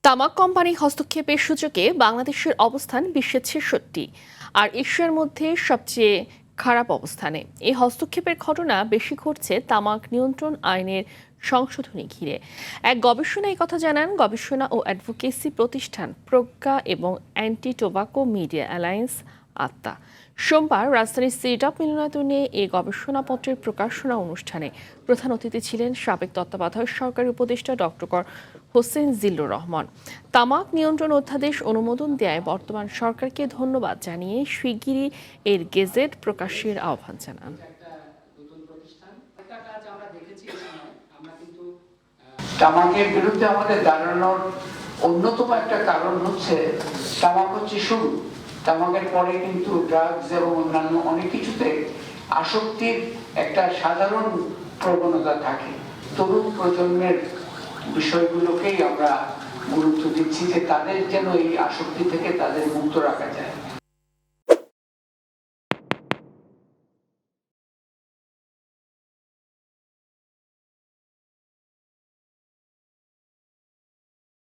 তামাক কোম্পানি হস্তক্ষেপের সূচকে বাংলাদেশের অবস্থান বিশ্বের ৬৬ আর এশিয়ার মধ্যে সবচেয়ে খারাপ অবস্থানে। এই হস্তক্ষেপের ঘটনা বেশি ঘটছে তামাক নিয়ন্ত্রণ আইনের সংশোধনী ঘিরে। এক গবেষণায় কথা জানান গবেষণা ও অ্যাডভোকেসি প্রতিষ্ঠান প্রজ্ঞা এবং অ্যান্টি টোবাকো মিডিয়া অ্যালায়েন্স আত্মা। সোমবার রাজধানীর সিডাপ মিলনায়তনে এই গবেষণাপত্রের প্রকাশনা অনুষ্ঠানে প্রধান অতিথি ছিলেন সাবেক তত্ত্বাবধায়ক সরকারি উপদেষ্টা ডক্টর হোসেন জিল্লুর রহমান। তামাক নিয়ন্ত্রণ অধ্যাদেশ অনুমোদন দেয় বর্তমান সরকারকে ধন্যবাদ জানিয়ে শিগগিরই এর গেজেট প্রকাশের আহ্বান জানান। তামাকের বিরুদ্ধে আমাদের দাঁড়ানোর অন্যতম একটা কারণ হচ্ছে তামাক হচ্ছে শুরু। তামাকের পরে কিন্তু ড্রাগস এবং অন্যান্য অনেক কিছুতে আসক্তির একটা সাধারণ প্রবণতা থাকে। তরুণ প্রজন্মের বিষয়গুলোকেই আমরা গুরুত্ব দিচ্ছি যে তাদের যেন এই আসক্তি থেকে তাদের মুক্ত রাখা যায়।